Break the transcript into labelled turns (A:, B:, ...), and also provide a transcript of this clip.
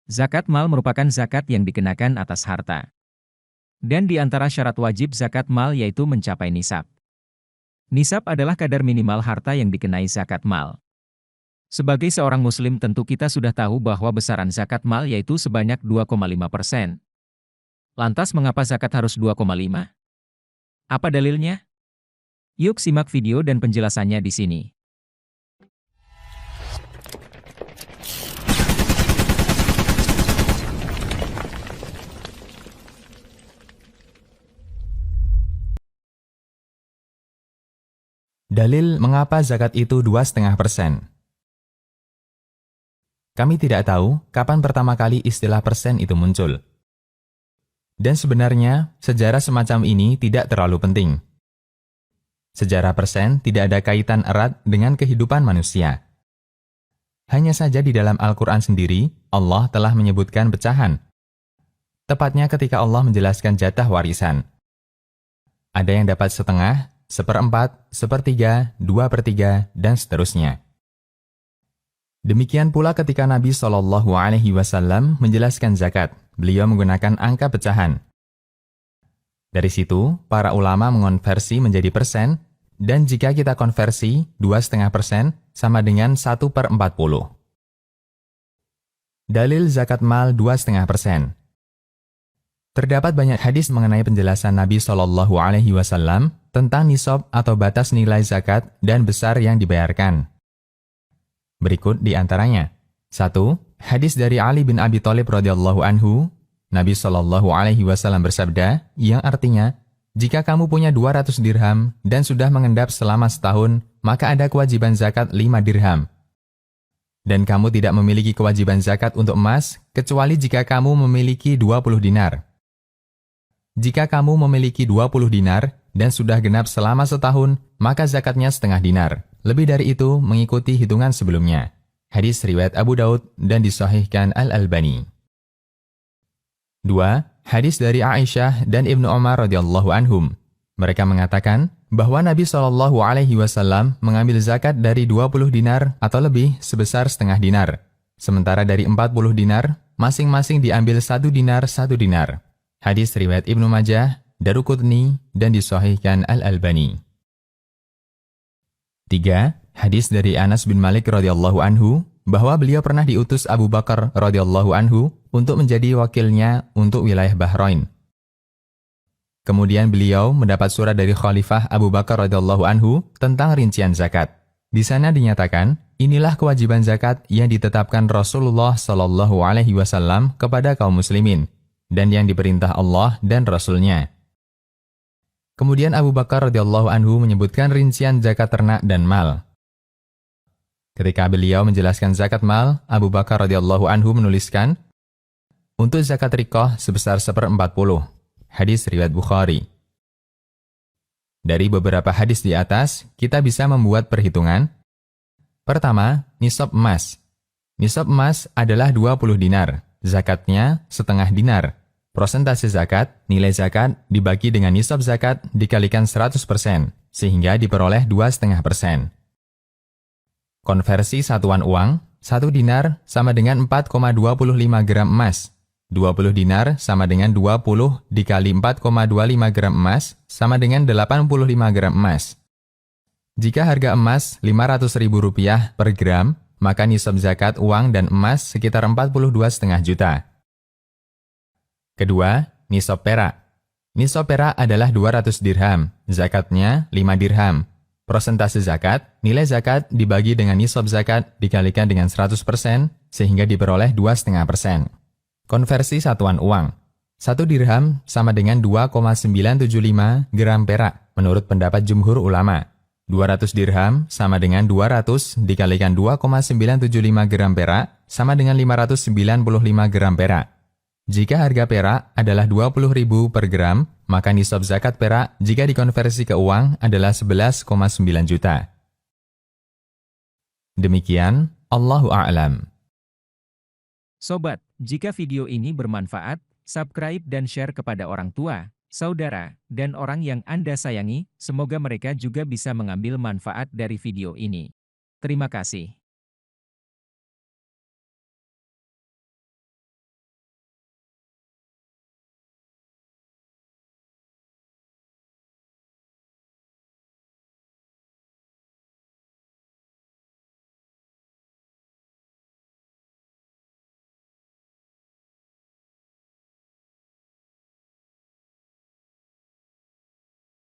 A: Zakat mal merupakan zakat yang dikenakan atas harta. Dan di antara syarat wajib zakat mal yaitu mencapai nisab. Nisab adalah kadar minimal harta yang dikenai zakat mal. Sebagai seorang muslim tentu kita sudah tahu bahwa besaran zakat mal yaitu sebanyak 2,5%. Lantas mengapa zakat harus 2,5? Apa dalilnya? Yuk simak video dan penjelasannya di sini.
B: Dalil mengapa zakat itu 2,5%. Kami tidak tahu kapan pertama kali istilah persen itu muncul. Dan sebenarnya, sejarah semacam ini tidak terlalu penting. Sejarah persen tidak ada kaitan erat dengan kehidupan manusia. Hanya saja di dalam Al-Quran sendiri, Allah telah menyebutkan pecahan. Tepatnya ketika Allah menjelaskan jatah warisan. Ada yang dapat setengah, 1/4, 1/3, 2/3, dan seterusnya. Demikian pula ketika Nabi SAW menjelaskan zakat, beliau menggunakan angka pecahan. Dari situ, para ulama mengonversi menjadi persen, dan jika kita konversi, 2,5% sama dengan 1/40. Dalil zakat mal 2,5%. Terdapat banyak hadis mengenai penjelasan Nabi SAW tentang nisab atau batas nilai zakat dan besar yang dibayarkan. Berikut di antaranya. 1. Hadis dari Ali bin Abi Thalib radhiyallahu anhu, Nabi SAW bersabda, yang artinya, jika kamu punya 200 dirham dan sudah mengendap selama setahun, maka ada kewajiban zakat 5 dirham. Dan kamu tidak memiliki kewajiban zakat untuk emas, kecuali jika kamu memiliki 20 dinar. Jika kamu memiliki 20 dinar dan sudah genap selama setahun, maka zakatnya setengah dinar. Lebih dari itu mengikuti hitungan sebelumnya. Hadis riwayat Abu Daud dan disahihkan Al-Albani. 2. Hadis dari Aisyah dan Ibnu Umar radhiyallahu anhum. Mereka mengatakan bahwa Nabi SAW mengambil zakat dari 20 dinar atau lebih sebesar setengah dinar. Sementara dari 40 dinar, masing-masing diambil 1 dinar 1 dinar. Hadis riwayat Ibnu Majah, Daruqutni, dan disahihkan Al-Albani. 3. Hadis dari Anas bin Malik radhiyallahu anhu bahwa beliau pernah diutus Abu Bakar radhiyallahu anhu untuk menjadi wakilnya untuk wilayah Bahrain. Kemudian beliau mendapat surat dari Khalifah Abu Bakar radhiyallahu anhu tentang rincian zakat. Di sana dinyatakan, inilah kewajiban zakat yang ditetapkan Rasulullah SAW kepada kaum muslimin dan yang diperintah Allah dan Rasul-Nya. Kemudian Abu Bakar radhiyallahu anhu menyebutkan rincian zakat ternak dan mal. Ketika beliau menjelaskan zakat mal, Abu Bakar radhiyallahu anhu menuliskan, untuk zakat rikoh sebesar 1/40. Hadis riwayat Bukhari. Dari beberapa hadis di atas, kita bisa membuat perhitungan. Pertama, nisab emas. Nisab emas adalah 20 dinar, zakatnya setengah dinar. Prosentase zakat, nilai zakat dibagi dengan nisab zakat dikalikan 100%, sehingga diperoleh 2,5%. Konversi satuan uang, 1 dinar sama dengan 4,25 gram emas. 20 dinar sama dengan 20 dikali 4,25 gram emas sama dengan 85 gram emas. Jika harga emas Rp500.000 per gram, maka nisab zakat uang dan emas sekitar 42,5 juta. Kedua, nisab perak. Nisab perak adalah 200 dirham, zakatnya 5 dirham. Prosentase zakat, nilai zakat dibagi dengan nisab zakat dikalikan dengan 100%, sehingga diperoleh 2,5%. Konversi satuan uang. 1 dirham sama dengan 2,975 gram perak, menurut pendapat jumhur ulama. 200 dirham sama dengan 200 dikalikan 2,975 gram perak, sama dengan 595 gram perak. Jika harga perak adalah 20.000 per gram, maka nisab zakat perak jika dikonversi ke uang adalah 11,9 juta. Demikian, Allahu a'lam.
A: Sobat, jika video ini bermanfaat, subscribe dan share kepada orang tua, saudara, dan orang yang Anda sayangi, semoga mereka juga bisa mengambil manfaat dari video ini. Terima kasih.